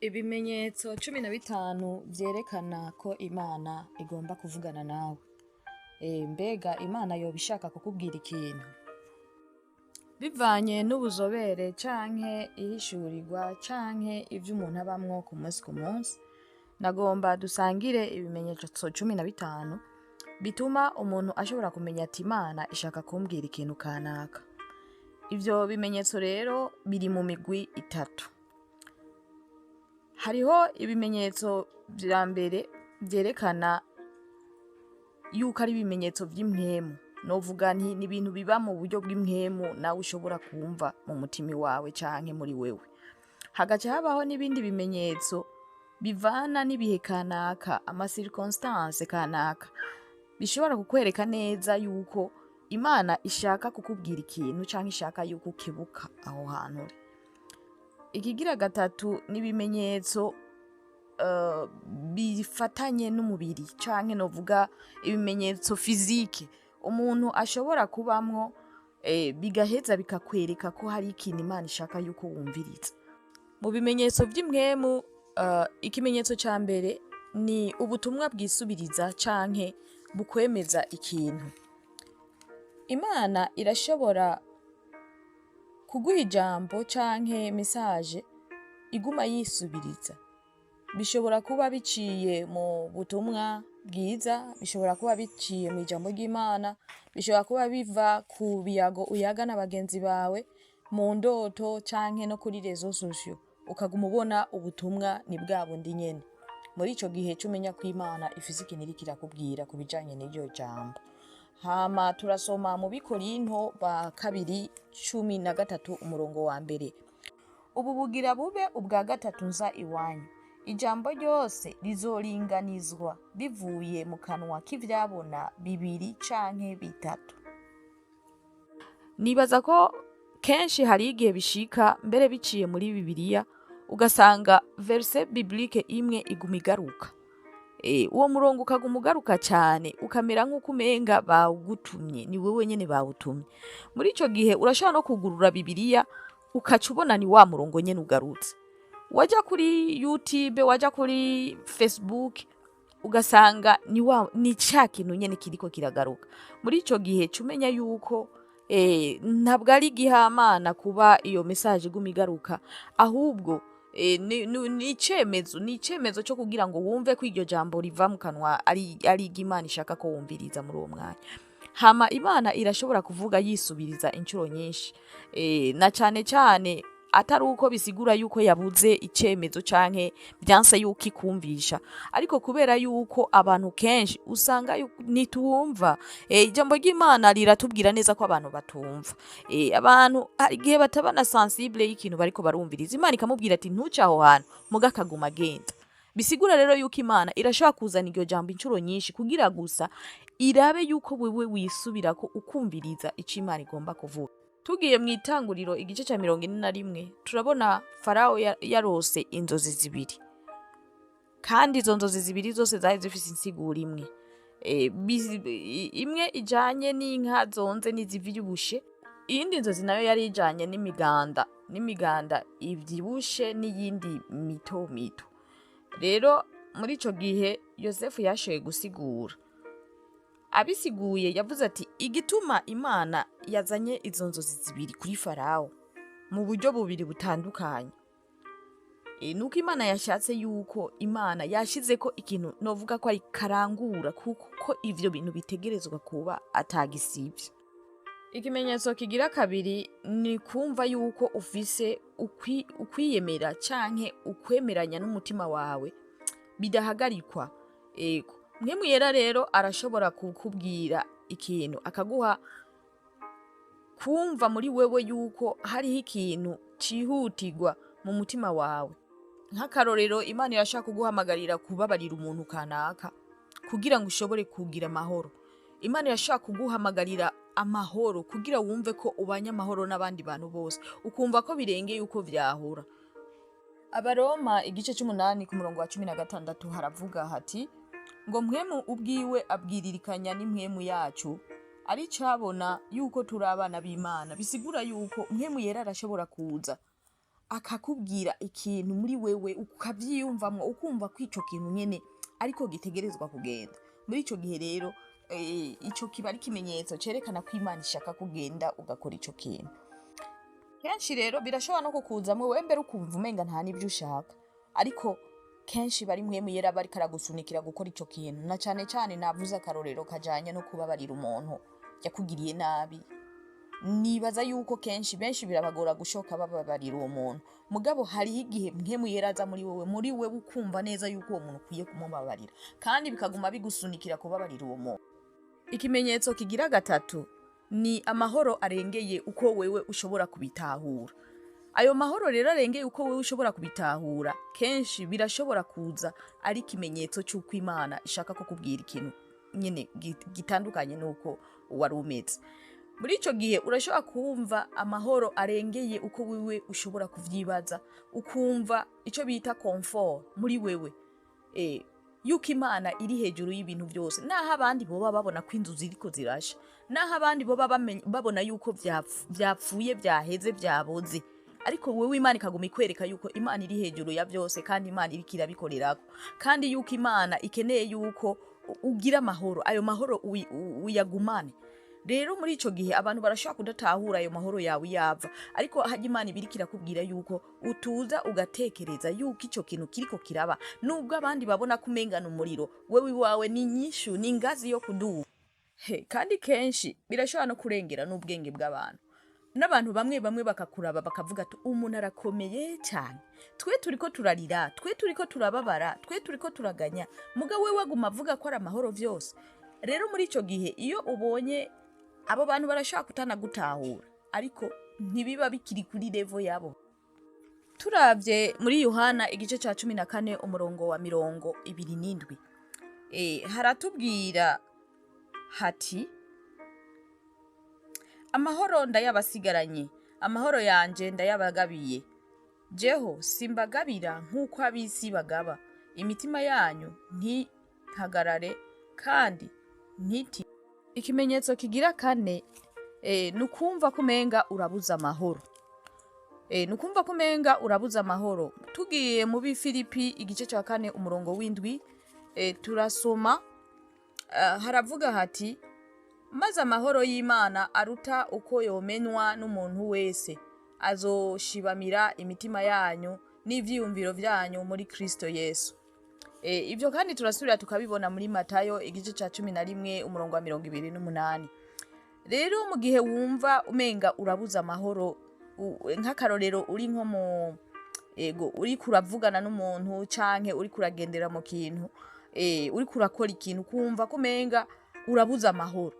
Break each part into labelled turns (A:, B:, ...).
A: Ibimenyetso 15 vyerekana ko Imana igomba kuvugana nawe. Mbega Imana yoba ishaka kukubwira ikintu? Bivanye n'ubuzobere canke ihishurirwa canke ivyo umuntu abamwo ku munsi ku munsi, nagomba dusangire ibimenyetso 15 bituma umuntu ashobora kumenya ati Imana ishaka kumbwira ikintu kanaka. Ivyo bimenyetso rero biri mu migwi itatu. Hariho ibimenyetso vya mbere vyerekana yuko ari ibimenyetso vy'impwemu. Novuga nti ni ibintu biba mu buryo bw'impwemu nawe ushobora kumva mu mutima wawe canke muri wewe. Hagaca habaho n'ibindi bimenyetso bivana n'ibihe kanaka, circumstance kanaka, bishobora kukwereka neza yuko Imana ishaka kukubwira ikintu canke ishaka yuko ukebuka aho hantu uri. Ikigira gatatu ni ibimenyetso bifatanye n'umubiri canke novuga ibimenyetso physique umuntu ashobora kubamwo, bigaheza bikakwereka ko hari ikintu Imana ishaka yuko wumviriza. Mu bimenyetso vy'impwemu, ikimenyetso ca mbere ni ubutumwa bwisubiriza canke bukwemeza ikintu. Imana irashobora kuguha ijambo canke message iguma yisubiriza. Bishobora kuba biciye mu butumwa bwiza, bishobora kuba biciye mu ijambo ry'Imana, bishobora kuba biva ku biyago uyaga n'abagenzi bawe, mu ndoto canke no kuri réseaux sociaux. Ukaguma ubona ubutumwa ni bwa bundi nyene. Muri ico gihe c'umenya ko Imana ifise ikintu iriko irakubwira ku bijanye n'iryo jambo. Hama turasoma mu Bikorinto ba 2:13 umurongo wa mbere. Ubu bugira bube ubwa gatatu nza iwanyu. Ijambo ryose rizoringanizwa bivuye mu kanwa k'ivyabona 2 canke 3. Nibaza ko kenshi hari igihe bishika mbere biciye muri Bibiliya ugasanga verse biblique imwe iguma igaruka. Uwo murongo ukaguma ugaruka cyane ukamera nk'uko umenga bawugutumye, ni wewe nyene bawutumye. Muri ico gihe urashobora no kugurura Bibiliya ukaca ubona ni wa murongo nyene ugarutse. Waja kuri YouTube, waja kuri Facebook, ugasanga ni ca kintu nyene kiriko kiragaruka. Muri ico gihe cumenya yuko ntabwo ari gihamana kuba iyo message iguma igaruka, ahubwo ni icemezo cyo kugira ngo wumve ko iryo jambo riva mu kanwa ari Imana ishaka ko wumviriza muri uwo mwanya. Hama Imana irashobora kuvuga yisubiriza incuro nyinshi, na cane atari uko bisigura yuko yabuze icemezo canke byanse yuko ikumvisha, ariko kubera yuko abantu kenshi usanga nituwumva. Ijambo ry'Imana riratubwira neza ko abantu batumva. Abantu igihe batabana sensible y'ikintu bariko barumviriza, Imana ikamubwira ati ntuca aho hantu muga kaguma agenda. Bisigura rero yuko Imana irashobora kuzana iryo jambo incuro nyinshi kugira gusa irabe yuko wewe wisubirako ukumviriza ico Imana igomba kuvuga. Tugiye mu Itanguriro igice ca 41 turabona Farao yarose inzozi zibiri, kandi izo nzozi zibiri zose zari zifise insiguro imwe. Imwe ijanye n'inka zonze n'izivyibushe, iyindi nzozi nayo yari ijanye n'imiganda ivyibushe n'iyindi mito mito. Rero muri ico gihe Yosefu yashoye gusigura. Abisiguye yavuze ati igituma Imana yazanye izo nzozi zibiri kuri Farao mu buryo bubiri butandukanye, nuko Imana yashatse yuko Imana yashizeko ikintu novuga ko ari karangura, kuko ivyo bintu bitegerezwa kuba atagisivye. Ikimenyetso kigira kabiri ni kumva yuko ufise ukwiyemera canke ukwemeranya n'umutima wawe bidahagarikwa. Mwemu yera rero arashobora kukubwira ikintu akaguha kumva muri wewe yuko hariho ikintu cihutirwa mu mutima wawe. Nk'akarorero, Imana irashaka kuguhamagarira kubabarira umuntu kanaka kugira ngo ushobore kugira amahoro. Imana irashaka kuguhamagarira amahoro kugira wumve ko ubanye amahoro n'abandi bantu bose, ukumva ko birengeye uko vyahura. Abaroma igice c'8 ku murongo wa 16 haravuga hati ngo mpwemu ubwiwe abwiririkanya n'impwemu yacu ari cabona yuko turi abana b'Imana. Bisigura yuko mpwemu yera arashobora kuza akakubwira ikintu muri wewe ukavyiyumvamwo ukumva ko ico kintu nyene ariko gitegerezwa kugenda. Muri ico gihe rero ico kiba ari ikimenyetso cerekana ko Imana ishaka kugenda ugakora ico kintu. Kenshi rero birashobora no kukuzamwo wewe mbere ukumva umenga nta n'ivyo ushaka, ariko kenshi bari mpwemu yera bariko aragusunikira gukora ico kintu, na cane cane navuze akarorero kajanye no kubabarira umuntu yakugiriye nabi. Nibaza yuko kenshi benshi birabagora gushoka bababarira uwo muntu, mugabo hariho igihe mpwemu yera aza muri wewe ukumva neza yuko uwo muntu ukwiye kumubabarira, kandi bikaguma bigusunikira kubabarira uwo muntu. Ikimenyetso kigira gatatu ni amahoro arengeye uko wewe ushobora kubitahura. Ayo mahoro rero arengeye uko wewe ushobora kubitahura, kenshi birashobora kuza ari ikimenyetso cy'uko Imana ishaka ko kubwira ikintu nyene gitandukanye nuko wari umeze. Muri ico gihe urashobora kumva amahoro arengeye uko wewe ushobora kuvyibaza, ukumva ico bita comfort muri wewe. Yuko Imana iri hejuru y'ibintu byose, naho abandi boba babona ko inzu ziriko zirasha, naho abandi boba babona yuko vyapfuye vyaheze vyaboze, ariko wewe Imana ikaguma ikwereka yuko Imana iri hejuru ya byose, kandi Imana iriko irabikorerako, kandi yuko Imana ikeneye yuko ugira amahoro, ayo mahoro uyagumane. Rero muri ico gihe abantu barashobora kudatahura ayo mahoro yawe yava, ariko haje Imana ibiriko irakubwira yuko utuza ugatekereza yuko ico kintu kiriko kiraba, nubwo abandi babona kumengana umuriro, wewe wawe ni nyishu, ni ngazi yo kuduga. Kandi kenshi birashobora no kurengera n'ubwenge bw'abantu, n'abantu bamwe bakakuraba bakavuga ati umuntu arakomeye cyane, twe turiko turarira, twe turiko turababara, twe turiko turaganya, muga wewe aguma avuga ko ari amahoro vyose. Rero muri ico gihe iyo ubonye abo bantu barashaka kutanagutahura, ariko ntibiba bikiri kuri level yabo. Turavye muri Yohana igice ca 14 umurongo wa 27, haratubwira hati amahoro ndayabasigaranye, amahoro yanje ndayabagabiye, jeho simbagabira nk'uko abisi bagaba, imitima yanyu ntihagarare kandi ntiti. Ikimenyetso kigira kane nukumva kumenga urabuza amahoro. Nukumva kumenga urabuza amahoro. Tugiye mu Bifilipi igice ca 4 umurongo w'indwi, turasoma haravuga hati maze amahoro y'Imana aruta uko yomenwa n'umuntu wese azoshibamira imitima yanyu n'ivyiyumviro vyanyu muri Kristo Yesu. Ivyo kandi turasubira tukabibona muri Matayo igice ca 11 umurongo wa 28. Rero mu gihe wumva umenga urabuza amahoro, nk'akarorero uri nko mu uri kuravugana n'umuntu canke uri kuragendera mu kintu, uri kurakora ikintu kumva kumenga urabuza amahoro.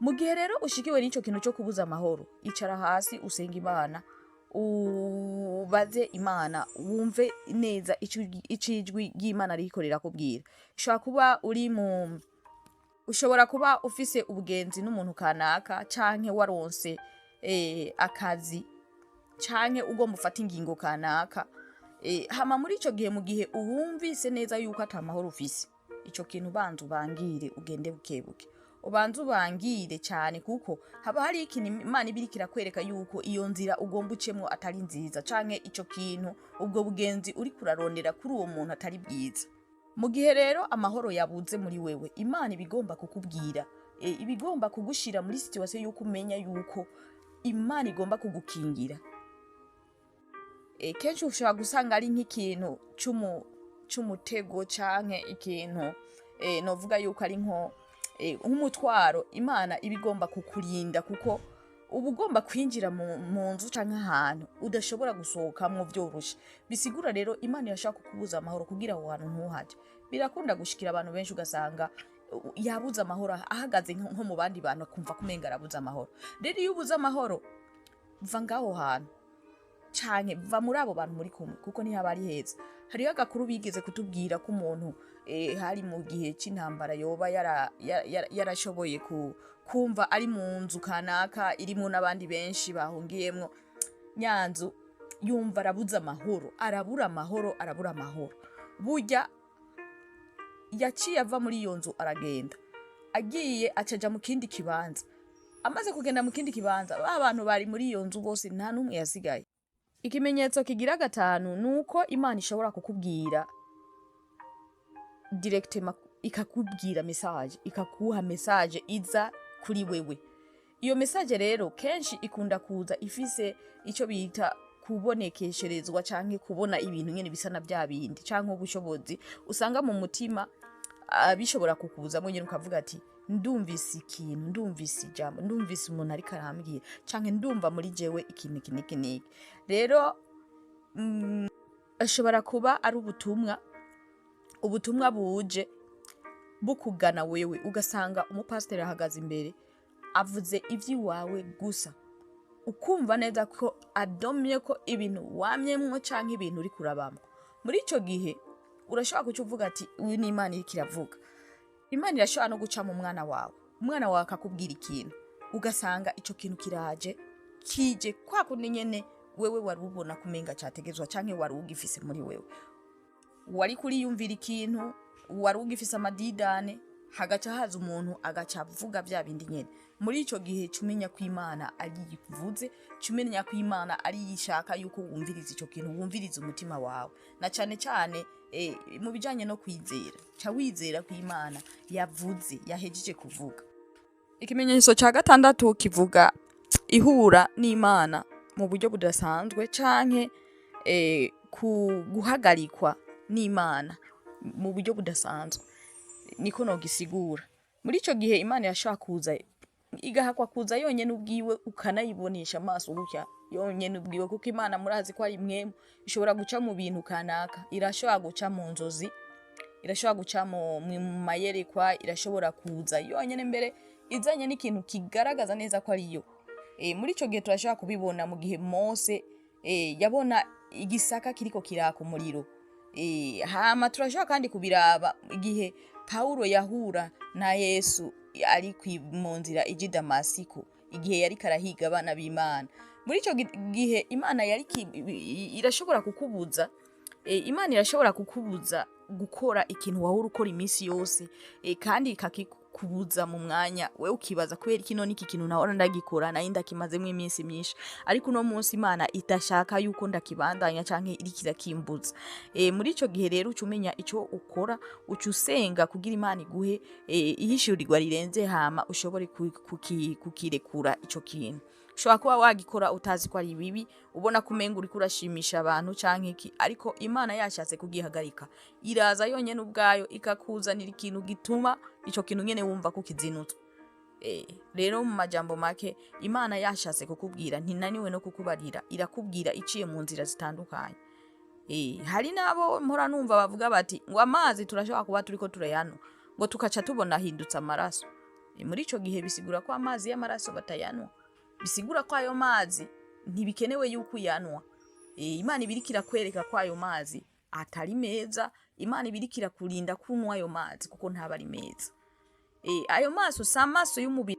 A: Mu gihe rero ushikiwe n'ico kintu cyo kubuza amahoro, icara hasi usenga Imana, ubaze Imana, wumve neza icijwi ry'Imana rikorera kubwira. Ushobora kuba ufise ubugenzi n'umuntu kanaka, canke waronse akazi, canke ugomba ufata ingingo kanaka, hama muri ico gihe mu gihe uwumvise neza yuko atamahoro ufise, ico kintu banza ubangire ugende bukebuke. Ubanza ubangire cyane, kuko haba hari ikintu Imana ibiriko irakwereka yuko iyo nzira ugomba ucemwo atari nziza, canke ico kintu ubwo bugenzi uri kurarondera kuri uwo muntu atari bwiza. Mu gihe rero amahoro yabuze muri wewe, Imana ibigomba kukubwira, ibigomba kugushira muri situation yuko umenya yuko Imana igomba kugukingira. Kenshi ushobora gusanga ari nk'ikintu c'umutego canke ikintu novuga yuko ari nk'umutwaro Imana ibigomba kukurinda, kuko uba ugomba kwinjira mu nzu canke ahantu udashobora gusohokamwo vyoroshe. Bisigura rero Imana yashaka kukubuza amahoro kugira aho hantu ntuhaje. Birakunda gushikira abantu benshi ugasanga yabuze amahoro ahagaze nko mu bandi bantu akumva kumenga arabuze amahoro. Rero iyo ubuze amahoro, va ngaho hantu canke va muri abo bantu muri kumwe, kuko ntihaba ari heza. Hariho agakuru bigeze kutubwira ko umuntu hari mu gihe c'intambara yoba yarashoboye kumva ari mu nzu kanaka irimo n'abandi benshi bahungiyemwo, nyanzu yumva arabuze amahoro, arabura amahoro. Burya yaciye ava muri iyo nzu aragenda, agiye acaja mu kindi kibanza. Amaze kugenda mu kindi kibanza, abantu bari muri iyo nzu bose nta numwe yasigaye. Ikimenyetso kigira gatanu nuko Imana ishobora kukubwira directement, ikakubwira message, ikakuha message iza kuri wewe. Iyo message rero kenshi ikunda kuza ifise ico bita kubonekesherezwa canke kubona ibintu nyene bisa na bya bindi canke ubushobozi usanga mu mutima bishobora kukuza mu nyene ukavuga ati ndumvise ikintu, ndumvise ijambo, ndumvise umuntu ariko arambwira canke ndumva muri jewe ikintu kiniki. Rero ashobora kuba ari ubutumwa buje bukugana wewe, ugasanga umupasiteri ahagaze imbere avuze ivy'iwawe gusa, ukumva neza ko adomye ko ibintu wamyemwo canke ibintu uri kurabamwo. Muri ico gihe urashobora kuca uvuga ati uyu ni Imana iriko iravuga. Imana irashobora no guca mu mwana wawe akakubwira ikintu, ugasanga ico kintu kije kwa kundi nyene wewe wari ubona kumenga categezwa canke wari ugifise muri wewe, wari kuriyumvira ikintu, wari ugifise amadidane, hagaca haza umuntu agaca avuga vya bindi nyene. Muri ico gihe cumenya ko Imana ari yivuze, cumenya ko Imana ari yishaka yuko wumviriza ico kintu, wumviriza umutima wawe. Na cane cane mu bijanye no kwizera, ca wizera ko Imana yavuze, yahejeje kuvuga. Ikimenyetso ca gatandatu kivuga ihura n'Imana mu buryo budasanzwe canke guhagarikwa n'Imana mu buryo budasanzwe, niko nogisigura. Muri ico gihe Imana yashaka kuza igahakwa kuza yonyene ubwiwe, ukanayibonesha amaso gutya yonyene ubwiwe, kuko Imana murazi ko ari mwemu, ishobora guca mu bintu kanaka, irashobora guca mu nzozi, irashobora guca mu mayerekwa, irashobora kuza yonyene mbere izanye n'ikintu kigaragaza neza ko ari yo. Muri ico gihe turashobora kubibona mu gihe Mose yabona igisaka kiriko kiraka umuriro. Hama turashobora kandi kubiraba igihe Paulo yahura na Yesu ari mu nzira iji Damasiko, igihe yari karahiga abana b'Imana. Muri ico gihe Imana irashobora kukubuza, Imana irashobora kukubuza gukora ikintu wahora ukora iminsi yose, kandi ikakikubuza mu mwanya we ukibaza kubera kino niki kintu nahora ndagikora nayo ndakimazemo iminsi myinshi, ariko no munsi Imana itashaka yuko ndakibandanya canke irikira kimbuza. Muri ico gihe rero ucumenya ico ukora, ucusenga kugira Imana iguhe ihishurirwa rirenze, hama ushobore kukirekura ico kintu. Ushobora kuba wagikora utazi ko ari bibi, ubona kumenga uri kurashimisha abantu canke iki, ariko Imana yashatse kugihagarika, iraza yonyene ubwayo ikakuzanira ikintu gituma ico kintu nyene wumva ko kizinutse. Rero mu majambo make, Imana yashatse kukubwira ntinaniwe no kukubarira, irakubwira iciye mu nzira zitandukanye. Hari nabo mpora numva bavuga bati ngo amazi turashobora kuba turiko turayano ngo tukaca tubona hindutse amaraso. Muri ico gihe bisigura ko amazi y'amaraso batayanwa, bisigura ko ayo mazi ntibikenewe yuko uyanwa. Imana ibirikira kwereka ko ayo mazi atari meza, Imana ibirikira kurinda kunwa ayo mazi kuko ntaba ari meza. Ayo maso si amaso y'umubiri